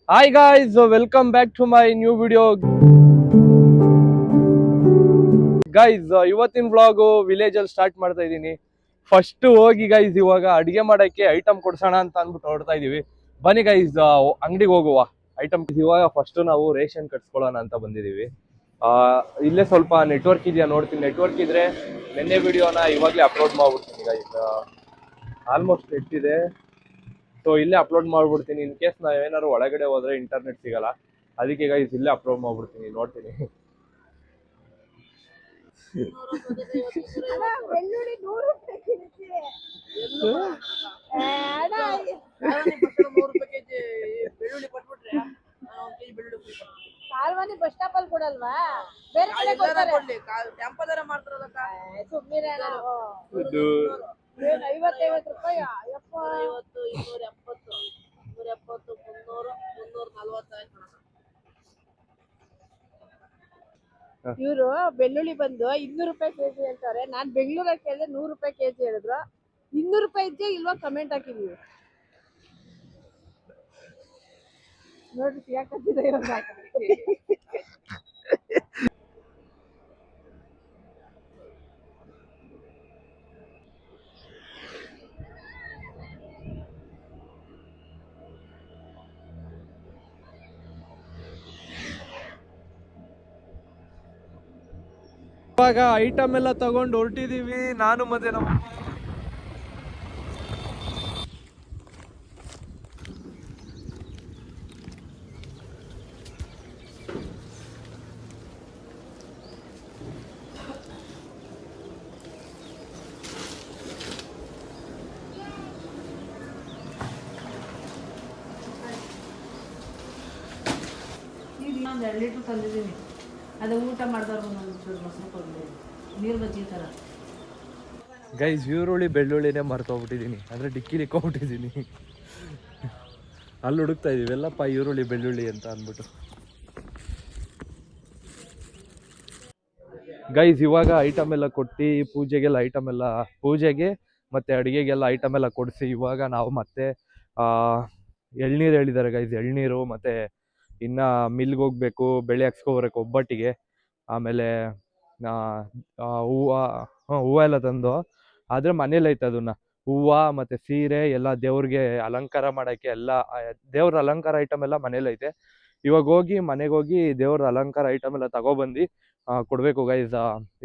Hi guys, welcome back to my new video. Guys ಇವತ್ತಿನ vlog village ಅಲ್ಲಿ start ಮಾಡ್ತಾ ಇದ್ದೀನಿ. ಫಸ್ಟ್ ಹೋಗಿ ಗೈಸ್ ಇವಾಗ ಅಡಿಗೆ ಮಾಡಕ್ಕೆ ಐಟಮ್ ಕೊಡ್ಸೋಣ ಅಂತ ಅಂದ್ಬಿಟ್ಟು ಹೊರಡ್ತಾ ಇದೀವಿ. ಬನ್ನಿ ಗೈಸ್ ಅಂಗಡಿಗೆ ಹೋಗುವ. ಐಟಮ್ ಇವಾಗ ಫಸ್ಟ್ ನಾವು ರೇಷನ್ ಕಟ್ಸ್ಕೊಳ್ಳೋಣ ಅಂತ ಬಂದಿದೀವಿ. ಇಲ್ಲೇ ಸ್ವಲ್ಪ ನೆಟ್ವರ್ಕ್ ಇದೆಯಾ ನೋಡ್ತೀನಿ. ನೆಟ್ವರ್ಕ್ ಇದ್ರೆ ನಿನ್ನೆ ವಿಡಿಯೋನ ಇವಾಗಲೇ ಅಪ್ಲೋಡ್ ಮಾಡ್ಬಿಡ್ತೀನಿ ಗೈಸ್. ಆಲ್ಮೋಸ್ಟ್ ಎಷ್ಟಿದೆ, ಸೊ ಇಲ್ಲೇ ಅಪ್ಲೋಡ್ ಮಾಡ್ಬಿಡ್ತೀನಿ. ಇನ್ ಕೇಸ್ ನಾವು ಏನಾದ್ರು ಒಳಗಡೆ ಹೋದ್ರೆ ಇಂಟರ್ನೆಟ್ ಸಿಗಲ್ಲ, ಅದಕ್ಕೆ ಗೈಸ್ ಇಲ್ಲೇ ಅಪ್ಲೋಡ್ ಮಾಡ್ಬಿಡ್ತೀನಿ. ನೋಡ್ತೀನಿ. ಕಾಲ್ವಾನಿ ಬಸ್ ಸ್ಟಾಪ್ ಅಲ್ಲಿ ಕೊಡಲ್ವಾ? ಬೇರೆ ಕಡೆ ಕೊಡ್ತಾರೆ. ಟ್ಯಾಂಪದರ ಮಾಡ್ತಾರಲ್ಲ ಸುಮ್ಮನೆ 50 ರೂಪಾಯಿ. 50, 270, 270, 300, 340. ಇವರು ಬೆಳ್ಳುಳ್ಳಿ ಬಂದು 200 ರೂಪಾಯಿ ಕೆಜಿ ಹೇಳ್ತಾರೆ. ನಾನ್ ಬೆಂಗಳೂರಲ್ಲಿ ಕೇಳಿದ್ರೆ 100 ರೂಪಾಯಿ ಕೆಜಿ ಹೇಳಿದ್ರು. 200 ರೂಪಾಯಿ ಇದ್ದೇ ಇಲ್ವಾ ಕಮೆಂಟ್ ಹಾಕಿದೀವಿ ನೋಡ್ರಿ. ಯಾಕಂತಿದೆ ಇವಾಗ ಐಟಮ್ ಎಲ್ಲ ತಗೊಂಡು ಹೊರಟಿದೀವಿ, ನಾನು ಮತ್ತೆ ನಮ್ಮ ಒಂದು 2 ಲೀಟ್ರ್ ತಂದಿದ್ದೀನಿ. ಅದು ಊಟ ಮಾಡಿದವ್ರು ಮೊಸರು ನೀರು ಬಜ್ಜಿ ಥರ. ಗೈಸ್ ಈರುಳ್ಳಿ ಬೆಳ್ಳುಳ್ಳಿನೇ ಮರ್ತೋಗ್ಬಿಟ್ಟಿದ್ದೀನಿ, ಅಂದರೆ ಡಿಕ್ಕಿಲಿ ಇಕ್ಕೊಂಬಿಟ್ಟಿದ್ದೀನಿ. ಅಲ್ಲಿ ಹುಡುಕ್ತಾ ಇದೀವಿ ಎಲ್ಲಪ್ಪ ಈರುಳ್ಳಿ ಬೆಳ್ಳುಳ್ಳಿ ಅಂತ ಅಂದ್ಬಿಟ್ಟು. ಗೈಸ್ ಇವಾಗ ಐಟಮ್ ಎಲ್ಲ ಕೊಟ್ಟು ಪೂಜೆಗೆಲ್ಲ ಐಟಮ್ ಎಲ್ಲ, ಪೂಜೆಗೆ ಮತ್ತು ಅಡುಗೆಗೆಲ್ಲ ಐಟಮ್ ಎಲ್ಲ ಕೊಡಿಸಿ ಇವಾಗ ನಾವು ಮತ್ತೆ ಎಳ್ನೀರು ಹೇಳಿದ್ದಾರೆ ಗೈಸ್. ಎಳ್ನೀರು ಮತ್ತು ಇನ್ನು ಮಿಲ್ಗೆ ಹೋಗ್ಬೇಕು, ಬೆಳೆ ಹಾಕ್ಸ್ಕೊಬರ್ಬೇಕು ಒಬ್ಬಟ್ಟಿಗೆ. ಆಮೇಲೆ ಹೂವು ಎಲ್ಲ ತಂದು, ಆದರೆ ಮನೇಲಿ ಐತೆ ಅದನ್ನು ಹೂವು ಮತ್ತು ಸೀರೆ ಎಲ್ಲ ದೇವ್ರಿಗೆ ಅಲಂಕಾರ ಮಾಡೋಕ್ಕೆ ಎಲ್ಲ ದೇವ್ರ ಅಲಂಕಾರ ಐಟಮ್ ಎಲ್ಲ ಮನೇಲಿ ಐತೆ. ಇವಾಗ ಹೋಗಿ ಮನೆಗೆ ಹೋಗಿ ದೇವ್ರ ಅಲಂಕಾರ ಐಟಮ್ ಎಲ್ಲ ತಗೊಬಂದು ಕೊಡಬೇಕು ಗೈಸ್.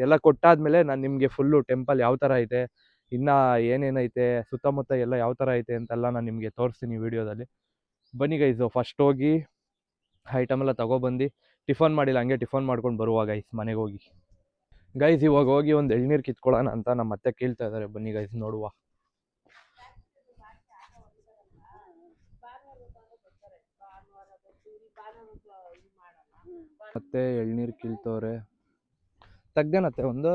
ಎಲ್ಲ ಕೊಟ್ಟಾದ್ಮೇಲೆ ನಾನು ನಿಮಗೆ ಫುಲ್ಲು ಟೆಂಪಲ್ ಯಾವ ಥರ ಐತೆ, ಇನ್ನು ಏನೇನೈತೆ ಸುತ್ತಮುತ್ತ ಎಲ್ಲ ಯಾವ ಥರ ಐತೆ ಅಂತೆಲ್ಲ ನಾನು ನಿಮಗೆ ತೋರಿಸ್ತೀನಿ ವಿಡಿಯೋದಲ್ಲಿ. ಬನ್ನಿ ಗೈಸು ಫಸ್ಟ್ ಹೋಗಿ ಐಟಮ್ ಎಲ್ಲ ತಗೊಬಂದು ಟಿಫನ್ ಮಾಡಿಲ್ಲ, ಹಂಗೆ ಟಿಫನ್ ಮಾಡ್ಕೊಂಡು ಬರುವ ಗೈಸ್ ಮನೆಗೆ ಹೋಗಿ. ಗೈಸ್ ಇವಾಗ ಹೋಗಿ ಒಂದು ಎಳ್ನೀರು ಕಿತ್ಕೊಳ್ಳೋಣ ಅಂತ ನಮ್ಮ ಮತ್ತೆ ಕೇಳ್ತಾ ಇದ್ದಾರೆ. ಬನ್ನಿ ಗೈಸ್ ನೋಡುವ. ಮತ್ತೆ ಎಳ್ನೀರು ಕಿಲ್ತವ್ರೆ. ತೆಗ್ದೇನತ್ತೆ ಒಂದು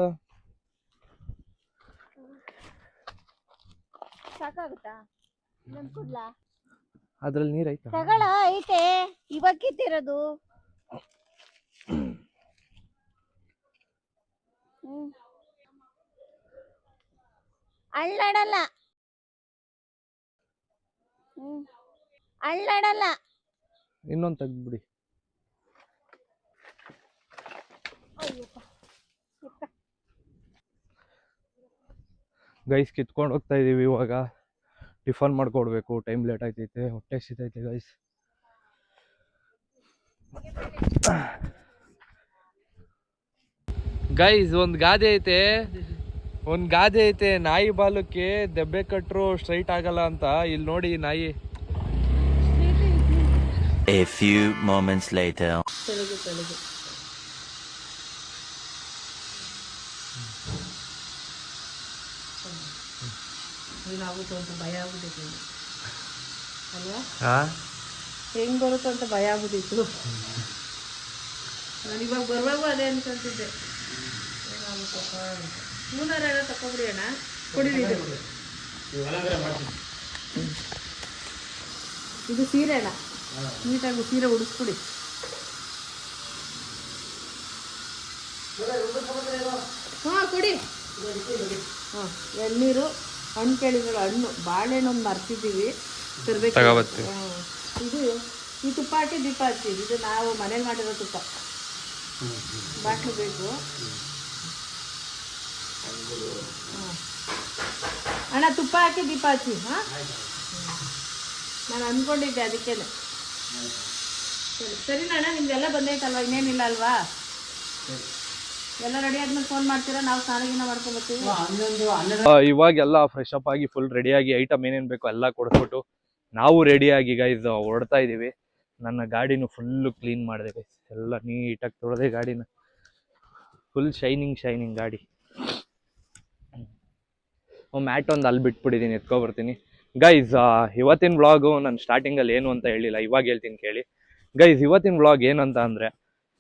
ಸಾಕಾಗುತ್ತಾ? ಅದ್ರಲ್ಲಿ ನೀರು ಐತೆ ತಗೊಳ ಐತೆ ಇವಾಗ ಕಿತ್ತಿರೋದು. ಅಳ್ಳಾಡಲ್ಲ ಅಳ್ಳಾಡಲ್ಲ. ಇನ್ನೊಂದು ತೆಗ್ದ್ಬಿಡಿ. ಗೈಸ್ ಕಿತ್ಕೊಂಡು ಹೋಗ್ತಾ ಇದೀವಿ. ಇವಾಗ ಟಿಫನ್ ಮಾಡ್ಕೊಡ್ಬೇಕು, ಟೈಮ್ ಲೇಟ್ ಆಯ್ತೈತೆ, ಹೊಟ್ಟೆ ಸಿತೈತೆ ಗೈಸ್. ಗೈಸ್ ಒಂದು ಗಾದೆ ಐತೆ, ನಾಯಿ ಬಾಲಕ್ಕೆ ದೆಬ್ಬೆ ಕಟ್ಟರು ಸ್ಟ್ರೈಟ್ ಆಗಲ್ಲ ಅಂತ. ಇಲ್ಲಿ ನೋಡಿ ನಾಯಿ. A few moments later. ಅಂತ ಭಯ ಆಗ್ಬಿಟ್ಟಿತ್ತು ಅಲ್ವಾ? ಹೆಂಗ್ ಬರುತ್ತೋ ಅಂತ ಭಯ ಆಗ್ಬಿಟ್ಟಿತ್ತು. ನಾನು ಇವಾಗ ಬರುವಾಗ ಅದೇ ಅನ್ಕೊಂತಿದ್ದೆ, ಮೂನಾರ ತಕೊಂಡ್ರಿ ಅಣ್ಣ ಕೊಡಿರಿ. ಇದು ಸೀರೆ ಅಣ್ಣ, ನೀಟಾಗಿ ಸೀರೆ ಉಡಿಸ್ಕೊಡಿ. ಹಾಂ ಕೊಡಿ. ಹಾಂ ಎಳ್ನೀರು, ಹಣ್ಣು ಕೇಳಿದ್ರು, ಹಣ್ಣು ಬಾಳೆಹಣ್ಣು ಒಂದು ಮರ್ತಿದ್ದೀವಿ ತರಬೇಕು. ಇದು ಈ ತುಪ್ಪ ಹಾಕಿ ದೀಪ ಹಚ್ಚಿ. ಇದು ನಾವು ಮನೇಲಿ ಮಾಡಿರೋ ತುಪ್ಪ. ಬಾಟ್ಲು ಬೇಕು. ಅಣ್ಣ ತುಪ್ಪ ಹಾಕಿ ದೀಪ ಹಚ್ಚಿ. ಹಾಂ, ನಾನು ಅಂದ್ಕೊಂಡಿದ್ದೆ ಅದಕ್ಕೇನೆ. ಸರಿ ಅಣ್ಣ, ನಿಮ್ದೆಲ್ಲ ಬಂದೈತಲ್ವಾ, ಇನ್ನೇನಿಲ್ಲ ಅಲ್ವಾ? ಎಲ್ಲ ರೆಡಿ ಆದ್ಮೇಲೆ ಫೋನ್ ಮಾಡ್ತೀರಾ, ನಾವು ಸ್ನಾನ ಮಾಡ್ಕೊಂಡ್ಬರ್ತೀವಿ. ಇವಾಗೆಲ್ಲ ಫ್ರೆಶ್ ಅಪ್ ಆಗಿ ಫುಲ್ ರೆಡಿಯಾಗಿ ಐಟಮ್ ಏನೇನು ಬೇಕೋ ಎಲ್ಲ ಕೊಡಿಸ್ಬಿಟ್ಟು ನಾವು ರೆಡಿಯಾಗಿ ಗೈಸ್ ಹೊರಡ್ತಾ ಇದ್ದೀವಿ. ನನ್ನ ಗಾಡಿನೂ ಫುಲ್ಲು ಕ್ಲೀನ್ ಮಾಡಿದೆ ಗೈಸ್, ಎಲ್ಲ ನೀಟಾಗಿ ತೊಳೆದೆ ಗಾಡಿನ. ಫುಲ್ ಶೈನಿಂಗ್ ಗಾಡಿ. ಮ್ಯಾಟ್ ಒಂದು ಅಲ್ಲಿ ಬಿಟ್ಬಿಟ್ಟಿದ್ದೀನಿ, ಎತ್ಕೊಬರ್ತೀನಿ ಗೈಸ್. ಇವತ್ತಿನ ವ್ಲಾಗು ನಾನು ಸ್ಟಾರ್ಟಿಂಗಲ್ಲಿ ಏನು ಅಂತ ಹೇಳಿಲ್ಲ, ಇವಾಗ ಹೇಳ್ತೀನಿ ಕೇಳಿ ಗೈಸ್. ಇವತ್ತಿನ ವ್ಲಾಗ್ ಏನಂತ ಅಂದರೆ,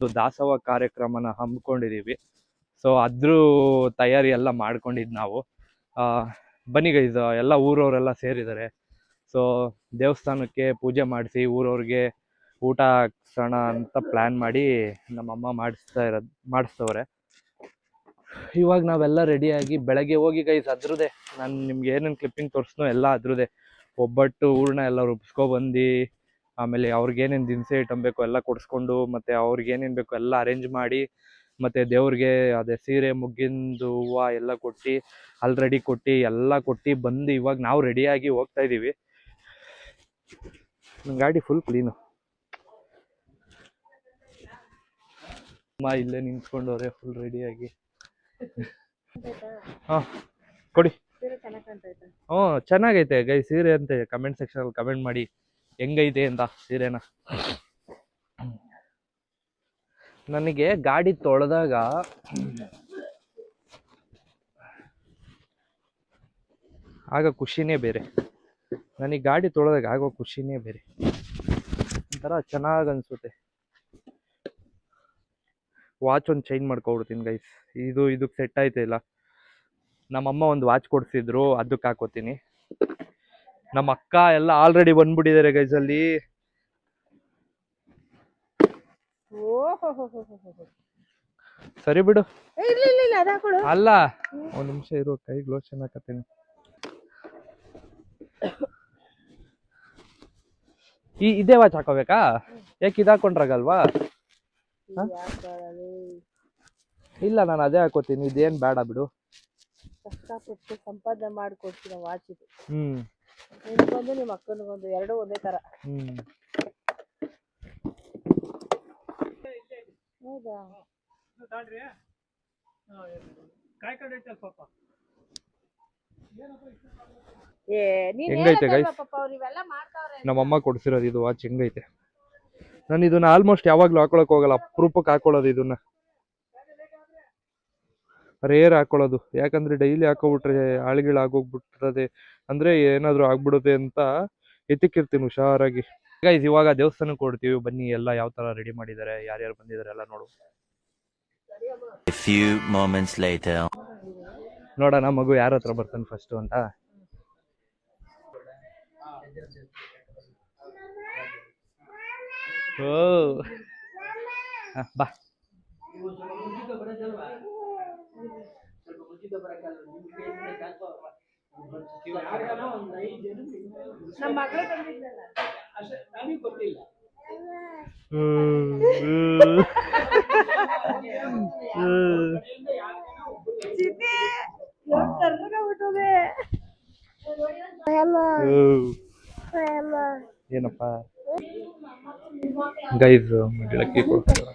ದಾಸೋಹ ಕಾರ್ಯಕ್ರಮನ ಹಮ್ಮಿಕೊಂಡಿದ್ದೀವಿ. ಸೊ ಅದ್ರ ತಯಾರಿ ಎಲ್ಲ ಮಾಡ್ಕೊಂಡಿದ್ದು ನಾವು. ಬನ್ನಿ ಗೈಸ್, ಎಲ್ಲ ಊರವರೆಲ್ಲ ಸೇರಿದ್ದಾರೆ. ಸೊ ದೇವಸ್ಥಾನಕ್ಕೆ ಪೂಜೆ ಮಾಡಿಸಿ ಊರವ್ರಿಗೆ ಊಟ ಹಾಕ್ಸೋಣ ಅಂತ ಪ್ಲ್ಯಾನ್ ಮಾಡಿ ನಮ್ಮಮ್ಮ ಮಾಡಿಸ್ತವ್ರೆ. ಇವಾಗ ನಾವೆಲ್ಲ ರೆಡಿಯಾಗಿ ಬೆಳಗ್ಗೆ ಹೋಗಿ ಗೈಸ್ ಅದ್ರದ್ದೇ ನಾನು ನಿಮ್ಗೆ ಏನೇನು ಕ್ಲಿಪ್ಪಿಂಗ್ ತೋರಿಸ್ನೋ ಎಲ್ಲ ಅದ್ರದ್ದೇ ಒಬ್ಬಟ್ಟು ಹೂರ್ಣ ಎಲ್ಲ ರುಬ್ಸ್ಕೊಬಂದು, ಆಮೇಲೆ ಅವ್ರಿಗೇನೇನು ದಿನಸಿ ಐಟಮ್ ಬೇಕೋ ಎಲ್ಲ ಕೊಡಿಸ್ಕೊಂಡು, ಮತ್ತು ಅವ್ರಿಗೇನೇನು ಬೇಕೋ ಎಲ್ಲ ಅರೇಂಜ್ ಮಾಡಿ, ಮತ್ತು ದೇವ್ರಿಗೆ ಅದೇ ಸೀರೆ ಮುಗ್ಗಿಂದು ಹೂವು ಎಲ್ಲ ಕೊಟ್ಟು ಆಲ್ರೆಡಿ ಕೊಟ್ಟು ಎಲ್ಲ ಕೊಟ್ಟು ಬಂದು ಇವಾಗ ನಾವು ರೆಡಿಯಾಗಿ ಹೋಗ್ತಾ ಇದ್ದೀವಿ. ನನ್ನ ಗಾಡಿ ಫುಲ್ ಕ್ಲೀನು. ಅಮ್ಮ ಇಲ್ಲೇ ನಿಂತ್ಕೊಂಡವ್ರೆ ಫುಲ್ ರೆಡಿಯಾಗಿ. ಹಾಂ ಕೊಡಿ. ಹ್ಞೂ ಚೆನ್ನಾಗೈತೆ ಗೈ ಸೀರೆ ಅಂತೆ. ಕಮೆಂಟ್ ಸೆಕ್ಷನಲ್ಲಿ ಕಮೆಂಟ್ ಮಾಡಿ ಹೆಂಗೈತೆ ಅಂತ ಸೀರೆನ. ನನಗೆ ಗಾಡಿ ತೊಳೆದಾಗ ಆಗ ಖುಷಿನೇ ಬೇರೆ. ನನಗೆ ಗಾಡಿ ತೊಳೆದಾಗ ಆಗೋ ಖುಷಿನೇ ಬೇರೆ, ಒಂಥರ ಚೆನ್ನಾಗಿ ಅನಿಸುತ್ತೆ. ವಾಚ್ ಒಂದು ಚೇಂಜ್ ಮಾಡ್ಕೊಬಿಡ್ತೀನಿ ಗೈಸ್. ಇದಕ್ಕೆ ಸೆಟ್ ಆಯ್ತಾ ಇಲ್ಲ. ನಮ್ಮಮ್ಮ ಒಂದು ವಾಚ್ ಕೊಡಿಸಿದ್ರು, ಅದಕ್ಕೆ ಹಾಕೋತೀನಿ. ನಮ್ಮ ಅಕ್ಕ ಎಲ್ಲ ಆಲ್ರೆಡಿ ಬಂದ್ಬಿಟ್ಟಿದ್ದಾರೆ ಗೈಸ್ ಅಲ್ಲಿ. ಸರಿ ಬಿಡು. ಅಲ್ಲ ಒಂದು ನಿಮಿಷ ಇರೋ, ಕೈಗೆ ಲೋಷನ್ ಹಾಕತ್ತೀನಿ. ಇದೇ ವಾಚ್ ಹಾಕೋಬೇಕಾ? ಯಾಕೆ ಇದು ಹಾಕೊಂಡ್ರಾಗಲ್ವಾ? ಇಲ್ಲ ನಾನು ಅದೇ ಹಾಕೋತೀನಿ, ಇದೇನು ಬೇಡ ಬಿಡು. ಕಷ್ಟಪಟ್ಟು ಸಂಪಾದನೆ ಮಾಡಿಕೊಡ್ತೀನಿ ವಾಚ್ ಇದು. ನಿಮ್ಗೊಂದು ನಿಮ್ಮ ಅಕ್ಕನಿಗೊಂದು, ಎರಡು ಒಂದೇ ತರ. ಹೌದಾ? ಹೆಂಗೈತೆ ಗೈಸ್? ನಮ್ಮಮ್ಮ ಕೊಡ್ಸಿರೋದು ಇದು ವಾಚ್ ಹೆಂಗೈತೆ? ನಾನು ಇದನ್ನ ಆಲ್ಮೋಸ್ಟ್ ಯಾವಾಗ್ಲೂ ಹಾಕೊಳಕ್ ಹೋಗಲ್ಲ, ಅಪರೂಪಕ್ಕೆ ಹಾಕೊಳ್ಳೋದು ಇದನ್ನ. ರೇರ್ ಹಾಕೊಳ್ಳೋದು, ಯಾಕಂದ್ರೆ ಡೈಲಿ ಹಾಕೋಬಿಟ್ರೆ ಆಗೋಗ್ಬಿಡ್ತದೆ, ಅಂದ್ರೆ ಏನಾದ್ರು ಆಗ್ಬಿಡುತ್ತೆ ಅಂತ ಎತ್ತಿಕ್ಕಿರ್ತೀನಿ ಹುಷಾರಾಗಿ. ಗೈಸ್ ಇವಾಗ ದೇವಸ್ಥಾನಕ್ಕೆ ಕೊಡ್ತೀವಿ, ಬನ್ನಿ ಎಲ್ಲ ಯಾವ ತರ ರೆಡಿ ಮಾಡಿದ್ದಾರೆ, ಯಾರ್ಯಾರು ಬಂದಿದ್ದಾರೆ ಎಲ್ಲ ನೋಡು. A few moments later. ನೋಡೋಣ ಮಗು ಯಾರ ಹತ್ರ ಬರ್ತಾನೆ ಫಸ್ಟ್ ಅಂತ. ಓ ಬಾ. ನಮ್ಮ ಮಗಳು ಬಂದಿದ್ದಲ್ಲ. ಏನಪ್ಪ ಗೈಸ್ ಗಿಡಕ್ಕೆ ಕೊಡ್ತಾರೆ.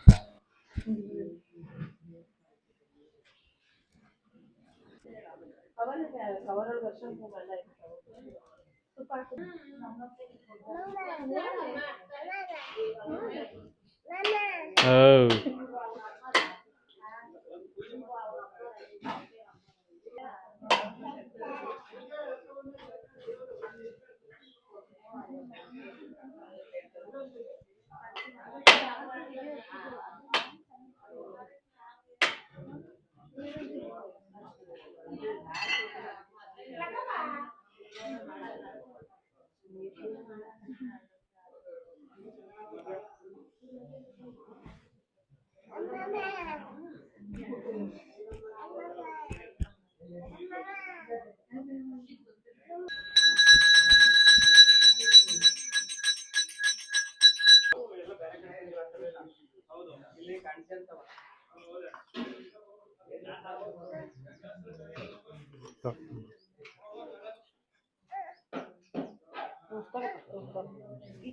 ಈ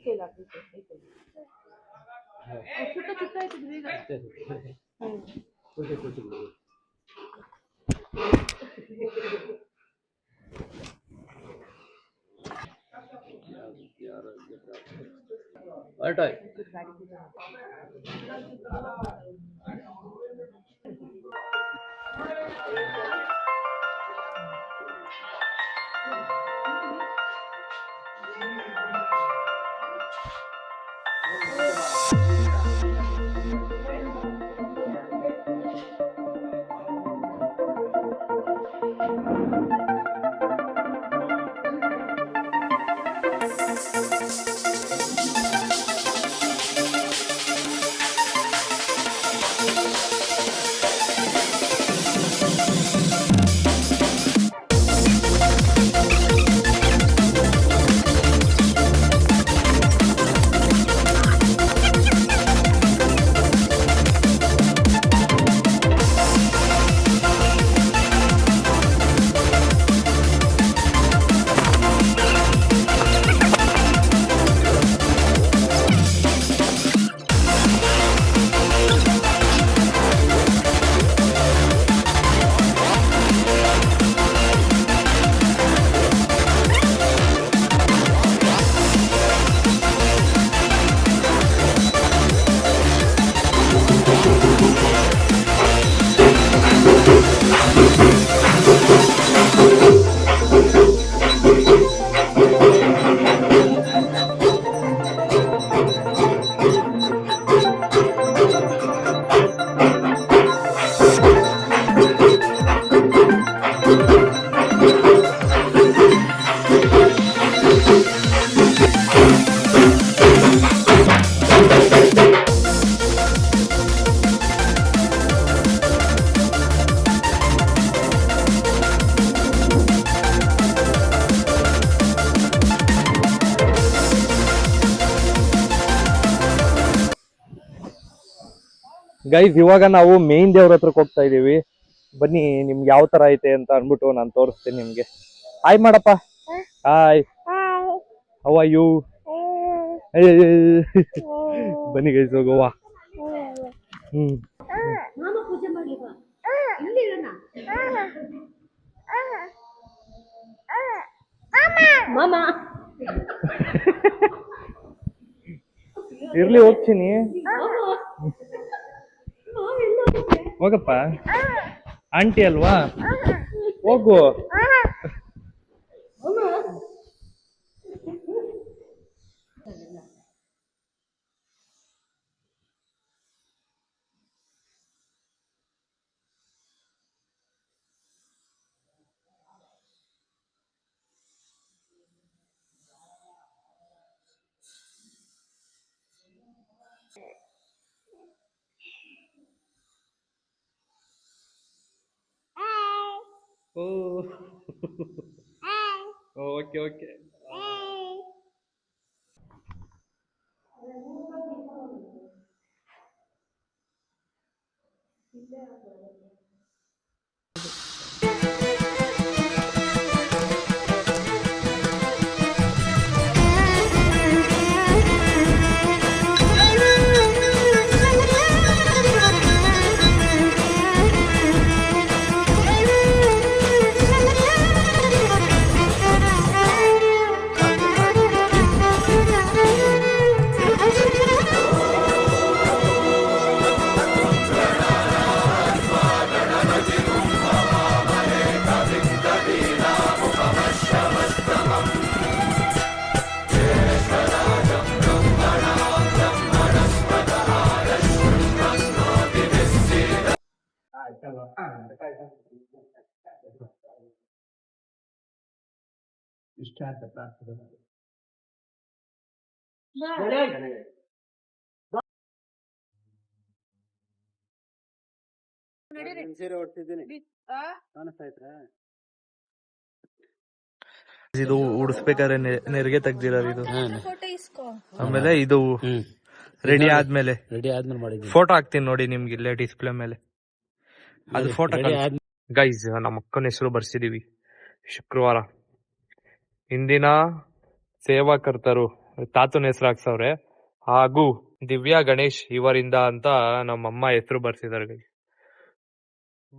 ಕೈಲಿ ಹಾಕಿ ಈ ಕೈಲಿ ಚಿಕ್ಕ ಚಿಕ್ಕ ಆಯ್ತಿದ್ರಿ ಈಗ ಗೈಸ್ ಇವಾಗ ನಾವು ಮೇನ್ ದೇವ್ರ ಹತ್ರಕ್ಕೆ ಹೋಗ್ತಾ ಇದೀವಿ. ಬನ್ನಿ ನಿಮ್ಗೆ ಯಾವ ತರ ಐತೆ ಅಂತ ಅನ್ಬಿಟ್ಟು ನಾನು ತೋರಿಸ್ತೀನಿ ನಿಮ್ಗೆ. ಹಾಯ್ ಮಾಡಪ್ಪ. Hi, how are you? ಬನ್ನಿ ಗೈಸ್ ಹೋಗುವ. ಮಾಮ ಪೂಜೆ ಮಾಡ್ಲಿ ಬಾ. ಇಲ್ಲಿ ಇರೋಣ. ಮಾಮ ಇರ್ಲಿ ಹೋಗ್ತೀನಿ. ಹೋಗಪ್ಪ, ಆಂಟಿ ಅಲ್ವಾ, ಹೋಗು. Okay okay. ಇಷ್ಟ ಅಂತ ಪ್ರಾರ್ಥನೆ ಮಾಡಿ. ಸೀರೆ ಹೊಡ್ತಿದ್ದೀನಿ, ಕಾಣಿಸ್ತಾ ಇತ್ರಾ? ಇದು ಉಡಿಸ್ಬೇಕಾದ್ರೆ ನೆರಿಗೆ ತೆಗ್ದಿರೋದು ಇದು. ಆಮೇಲೆ ಇದು ರೆಡಿ ಆದ್ಮೇಲೆ ರೆಡಿ ಆದ್ಮೇಲೆ ಮಾಡಿದ್ದೀನಿ. ಫೋಟೋ ಹಾಕ್ತೀನಿ ನೋಡಿ ನಿಮ್ಗೆ ಇಲ್ಲೇ ಡಿಸ್ಪ್ಲೇ ಮೇಲೆ. ಅದು ಫೋಟೋ ಗೈಸ್, ನಮ್ಮ ಅಕ್ಕನ ಹೆಸರು ಬರ್ಸಿದೀವಿ ಶುಕ್ರವಾರ. ಇಂದಿನ ಸೇವಾಕರ್ತರು ತಾತನ ಹೆಸರು ಹಾಕ್ಸವ್ರೆ, ಹಾಗೂ ದಿವ್ಯಾ ಗಣೇಶ್ ಇವರಿಂದ ಅಂತ ನಮ್ಮಮ್ಮ ಹೆಸರು ಬರ್ಸಿದಾರೆ ಗೈಸ್.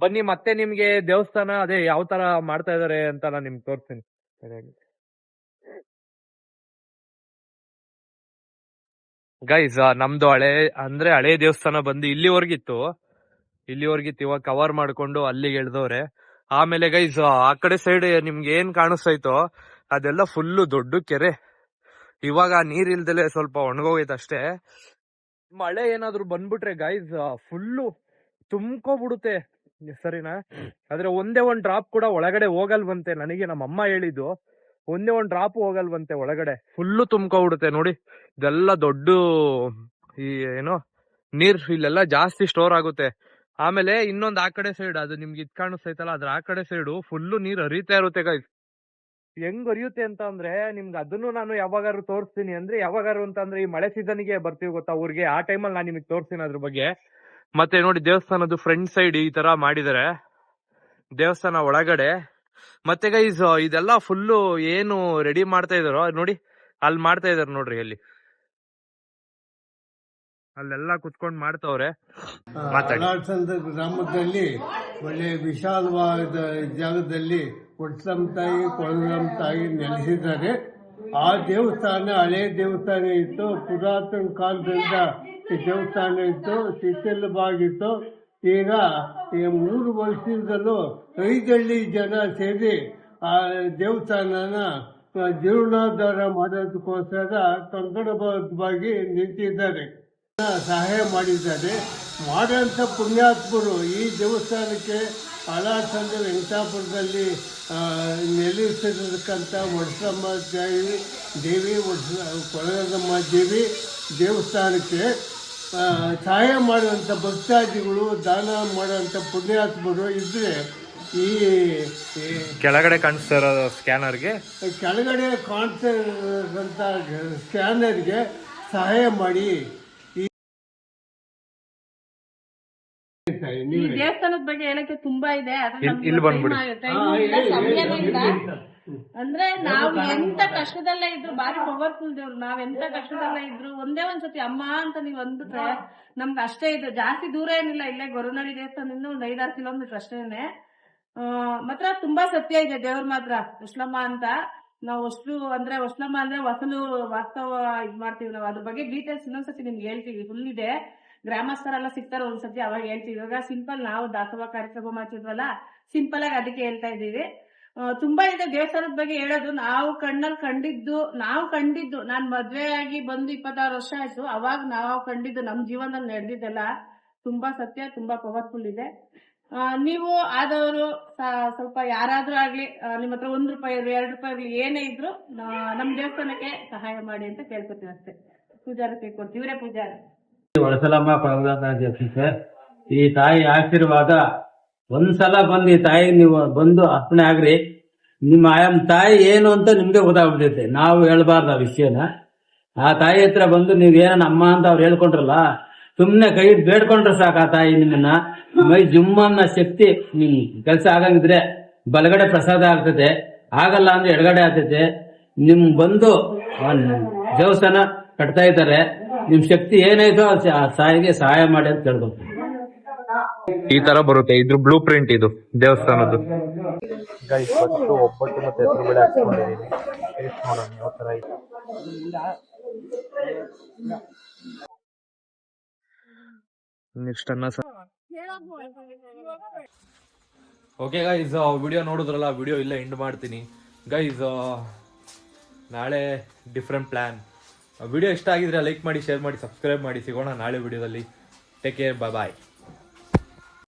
ಬನ್ನಿ ಮತ್ತೆ ನಿಮ್ಗೆ ದೇವಸ್ಥಾನ ಅದೇ ಯಾವ ತರ ಮಾಡ್ತಾ ಇದಾರೆ ಅಂತ ನಾನು ನಿಮ್ಗೆ ತೋರಿಸ್ತೀನಿ. ಗೈಸ್, ನಮ್ದು ಹಳೆ ದೇವಸ್ಥಾನ ಬಂದು ಇಲ್ಲಿವರೆಗಿತ್ತು. ಇವಾಗ ಕವರ್ ಮಾಡ್ಕೊಂಡು ಅಲ್ಲಿಗೆ ಎಳ್ದವ್ರೆ. ಆಮೇಲೆ ಗೈಸ್, ಆ ಕಡೆ ಸೈಡ್ ನಿಮ್ಗೆ ಏನ್ ಕಾಣಿಸ್ತೈತೋ ಅದೆಲ್ಲ ಫುಲ್ಲು ದೊಡ್ಡ ಕೆರೆ. ಇವಾಗ ನೀರ್ ಇಲ್ದಲೆ ಸ್ವಲ್ಪ ಒಣಗೋಗೈತೆ ಅಷ್ಟೇ. ಮಳೆ ಏನಾದ್ರು ಬಂದ್ಬಿಟ್ರೆ ಗೈಸ್ ಫುಲ್ಲು ತುಂಬ್ಕೋಬಿಡುತ್ತೆ, ಸರಿನಾ? ಆದ್ರೆ ಒಂದೇ ಒಂದ್ ಡ್ರಾಪ್ ಕೂಡ ಒಳಗಡೆ ಹೋಗಲ್ವಂತೆ. ನನಗೆ ನಮ್ಮ ಅಮ್ಮ ಹೇಳಿದ್ದು, ಒಂದೇ ಒಂದ್ ಡ್ರಾಪ್ ಹೋಗಲ್ವಂತೆ ಒಳಗಡೆ, ಫುಲ್ಲು ತುಂಬ್ಕೋಬಿಡುತ್ತೆ. ನೋಡಿ, ಇದೆಲ್ಲ ದೊಡ್ಡ ಈ ಏನೋ ನೀರ್ ಇಲ್ಲೆಲ್ಲ ಜಾಸ್ತಿ ಸ್ಟೋರ್ ಆಗುತ್ತೆ. ಆಮೇಲೆ ಇನ್ನೊಂದ್ ಆ ಕಡೆ ಸೈಡ್, ಅದು ನಿಮ್ಗೆ ಇದ್ ಕಾಣಿಸ್ತೈತಲ್ಲ, ಅದ್ರ ಆ ಕಡೆ ಸೈಡು ಫುಲ್ಲು ನೀರ್ ಹರಿತಾ ಇರುತ್ತೆ ಗೈಸ್. ಹೆಂಗ್ ಹರಿಯುತ್ತೆ ಅಂತ ಅಂದ್ರೆ ನಿಮ್ಗೆ ಅದನ್ನು ನಾನು ಯಾವಾಗಾರು ತೋರಿಸ್ತೀನಿ. ಅಂದ್ರೆ ಯಾವಾಗಾರು ಅಂತಂದ್ರೆ ಈ ಮಳೆ ಸೀಸನ್ಗೆ ಬರ್ತೀವಿ ಗೊತ್ತಾ ಊರಿಗೆ, ಆ ಟೈಮಲ್ಲಿ ನಾನು ನಿಮಗೆ ತೋರಿಸ್ತೀನಿ ಅದ್ರ ಬಗ್ಗೆ. ಮತ್ತೆ ನೋಡಿ, ದೇವಸ್ಥಾನದ ಫ್ರಂಟ್ ಸೈಡ್ ಈ ತರ ಮಾಡಿದಾರೆ, ದೇವಸ್ಥಾನ ಒಳಗಡೆ. ಮತ್ತೆ ಗೈಸ್, ಇದೆಲ್ಲ ಫುಲ್ಲು ಏನು ರೆಡಿ ಮಾಡ್ತಾ ಇದಾರೋ ನೋಡಿ, ಅಲ್ಲಿ ಮಾಡ್ತಾ ಇದಾರೆ ನೋಡ್ರಿ, ಅಲ್ಲಿ ಅಲ್ಲೆಲ್ಲ ಕುತ್ಕೊಂಡ್ ಮಾಡ್ತವ್ರೆ. ಅಲಾಡ್ಸಂದ್ರ ಗ್ರಾಮದಲ್ಲಿ ಒಳ್ಳೆ ವಿಶಾಲವಾದ ಜಾಗದಲ್ಲಿ ಒಡ್ಸಂ ತಾಯಿ ಕೊಳಗಂ ತಾಯಿ ನೆಲೆಸಿದ್ದಾರೆ. ಆ ದೇವಸ್ಥಾನ ಹಳೆ ದೇವಸ್ಥಾನ ಇತ್ತು, ಪುರಾತನ ಕಾಲದಿಂದ ಈ ದೇವಸ್ಥಾನ ಇತ್ತು, ಶಿಥಿಲವಾಗಿತ್ತು. ಈಗ 3 ವರ್ಷದಿಂದಲೂ 5 ಹಳ್ಳಿ ಜನ ಸೇರಿ ಆ ದೇವಸ್ಥಾನನ ಜೀರ್ಣೋದ್ಧಾರ ಮಾಡೋದಕ್ಕೋಸ್ಕರ ಕಂಕಣಬದ್ಧವಾಗಿ ನಿಂತಿದ್ದಾರೆ, ಸಹಾಯ ಮಾಡಿದ್ದಾರೆ. ಮಾಡೋಂಥ ಪುಣ್ಯಾತ್ಮರು ಈ ದೇವಸ್ಥಾನಕ್ಕೆ ಅಲಾಸಂದ್ರ ವೆಂಕಟಾಪುರದಲ್ಲಿ ನೆಲೆಸಿರತಕ್ಕಂಥ ಒಡ್ಸಮ್ಮ ದೇವಿ ಕೊಳಗಮ್ಮ ದೇವಿ ದೇವಸ್ಥಾನಕ್ಕೆ ಸಹಾಯ ಮಾಡುವಂಥ ಭಕ್ತಾದಿಗಳು, ದಾನ ಮಾಡುವಂಥ ಪುಣ್ಯಾತ್ಮರು ಇದ್ದರೆ ಈ ಕೆಳಗಡೆ ಕಾಣಿಸ್ತಾ ಇರೋ ಸ್ಕ್ಯಾನರ್ಗೆ ಕಾಣ್ತಾ ಇರೋಂಥ ಸ್ಕ್ಯಾನರ್ಗೆ ಸಹಾಯ ಮಾಡಿ. ಈ ದೇವಸ್ಥಾನದ ಬಗ್ಗೆ ಹೇಳಕ್ಕೆ ತುಂಬಾ ಇದೆ, ಇಲ್ಲಿ ಬಂದ್ಬಿಡಿ. ಅಂದ್ರೆ ನಾವು ಎಂತ ಕಷ್ಟದಲ್ಲೇ ಇದ್ರು, ಬಾರಿ ಪವರ್ಫುಲ್ ದೇವ್ರು. ನಾವ್ ಎಂತ ಕಷ್ಟದಲ್ಲೇ ಇದ್ರು ಒಂದೇ ಒಂದ್ಸತಿ ಅಮ್ಮ ಅಂತ ನೀವ್ ಅಂದ್ಬಿಟ್ರೆ ನಮ್ಗೆ ಅಷ್ಟೇ ಇದು. ಜಾಸ್ತಿ ದೂರ ಏನಿಲ್ಲ, ಇಲ್ಲೇ ಗೊರವನಹಳ್ಳಿ ದೇವಸ್ಥಾನದಿಂದ ಒಂದ್ 5-6 ಕಿಲೋಮೀಟರ್ ಅಷ್ಟೇನೆ. ಮಾತ್ರ ತುಂಬಾ ಸತ್ಯ ಇದೆ ದೇವ್ರ ಮಾತ್ರ. ವಸ್ಲಮ್ಮ ಅಂತ ನಾವು ವಸ್ಲಮ್ಮ ಅಂದ್ರೆ ವಸಲು ವಾಸ್ತವ ಇದ್ ಮಾಡ್ತೀವಿ ನಾವು. ಅದ್ರ ಬಗ್ಗೆ ಡೀಟೇಲ್ಸ್ ಇನ್ನೊಂದ್ಸತಿ ನಿಮ್ಗೆ ಹೇಳ್ತೀವಿ, ಫುಲ್ ಇದೆ. ಗ್ರಾಮಸ್ಥರೆಲ್ಲ ಸಿಗ್ತಾರೆ ಒಂದ್ಸತಿ, ಅವಾಗ ಹೇಳ್ತೀವಿ. ಇವಾಗ ಸಿಂಪಲ್ ನಾವು ದಾಸೋಹ ಕಾರ್ಯಕ್ರಮ ಮಾಡ್ತಿದ್ವಲ್ಲ, ಸಿಂಪಲ್ ಆಗಿ ಅದಕ್ಕೆ ಹೇಳ್ತಾ ಇದ್ದೀವಿ. ತುಂಬಾ ಇದೆ ದೇವಸ್ಥಾನದ ಬಗ್ಗೆ ಹೇಳೋದು. ನಾವು ಕಣ್ಣಲ್ಲಿ ಕಂಡಿದ್ದು ನಾನ್ ಮದ್ವೆ ಆಗಿ ಬಂದು 26 ವರ್ಷ ಆಯ್ತು. ಅವಾಗ ನಾವು ಕಂಡಿದ್ದು, ನಮ್ ಜೀವನದಲ್ಲಿ ನಡೆದಿದ್ದೆಲ್ಲ ತುಂಬಾ ಸತ್ಯ, ತುಂಬಾ ಪವರ್ಫುಲ್ ಇದೆ. ನೀವು ಆದವರು ಸ್ವಲ್ಪ ಯಾರಾದ್ರೂ ಆಗ್ಲಿ, ನಿಮ್ಮ ಹತ್ರ 1 ರೂಪಾಯಿ ಇರ್ಲಿ, 2 ರೂಪಾಯಿ ಇರ್ಲಿ, ಏನೇ ಇದ್ರು ನಮ್ ದೇವಸ್ಥಾನಕ್ಕೆ ಸಹಾಯ ಮಾಡಿ ಅಂತ ಕೇಳ್ಕೊತೀವಿ ಅಷ್ಟೇ. ಪೂಜಾರ ಕೇಳ್ಕೊಡ್ತೀವಿ, ಇವರೇ ಪೂಜಾರ. ವಳಸಲಮ್ಮ ಕೊಳಗಮ್ಮ ಈ ತಾಯಿ ಆಶೀರ್ವಾದ ಒಂದ್ಸಲ ಬಂದು ಈ ತಾಯಿ ನೀವು ಬಂದು ಅರ್ಪಣೆ ಆಗ್ರಿ. ನಿಮ್ಮ ತಾಯಿ ಏನು ಅಂತ ನಿಮ್ಗೆ ಗೊತ್ತಾಗ್ಬಿಡುತ್ತೆ. ನಾವು ಹೇಳ್ಬಾರ್ದು ಆ ವಿಷಯನ. ಆ ತಾಯಿ ಹತ್ರ ಬಂದು ನೀವ್ ಏನನ್ನ ಅಮ್ಮ ಅಂತ ಅವ್ರು ಹೇಳ್ಕೊಂಡ್ರಲ್ಲ, ಸುಮ್ನೆ ಕೈ ಬೇಡ್ಕೊಂಡ್ರೆ ಸಾಕು. ಆ ತಾಯಿ ನಿಮ್ಮನ್ನ ಮೈ ಜುಮ್ಮನ್ನ ಶಕ್ತಿ, ನಿಮ್ ಕೆಲಸ ಆಗಂಗಿದ್ರೆ ಬಲಗಡೆ ಪ್ರಸಾದ ಆಗ್ತದೆ, ಆಗಲ್ಲ ಅಂದ್ರೆ ಎಡಗಡೆ ಆಗ್ತೈತೆ. ನಿಮ್ ಬಂದು ದೇವಸ್ಥಾನ ಕಟ್ತಾ ಇದ್ದಾರೆ, ನಿಮ್ ಶಕ್ತಿ ಏನಾಯ್ತೋ ಆ ತಾಯಿಗೆ ಸಹಾಯ ಮಾಡಿ ಅಂತ ಕೇಳ್ಬೇಕು. ಈ ತರ ಬರುತ್ತೆ, ಇದ್ರ ಬ್ಲೂ ಪ್ರಿಂಟ್ ಇದು ದೇವಸ್ಥಾನದ್ದು. ಗೈಸ್, ಒಬ್ಬಟ್ಟು ಮತ್ತೆ ಹೆಸರು ಬೇಳೆ ಹಾಕ್ಕೊಂಡಿದ್ದೀನಿ, ಟೇಸ್ಟ್ ಮಾಡೋಣ ಯಾವ ತರ ಇದೆ. ನೆಕ್ಸ್ಟ್ ಅನ್ನ. ಓಕೆ ಗೈಸ್, ವಿಡಿಯೋ ನೋಡಿದ್ರಲ್ಲ, ವಿಡಿಯೋ ಇಲ್ಲೇ ಎಂಡ್ ಮಾಡ್ತೀನಿ ಗೈಸ್. ನಾಳೆ ಡಿಫ್ರೆಂಟ್ ಪ್ಲಾನ್. ವಿಡಿಯೋ ಇಷ್ಟ ಆಗಿದ್ರೆ ಲೈಕ್ ಮಾಡಿ, ಶೇರ್ ಮಾಡಿ, ಸಬ್ಸ್ಕ್ರೈಬ್ ಮಾಡಿ. ಸಿಗೋಣ ನಾಳೆ ವಿಡಿಯೋದಲ್ಲಿ. ಟೇಕ್ ಕೇರ್, ಬಾಯ್.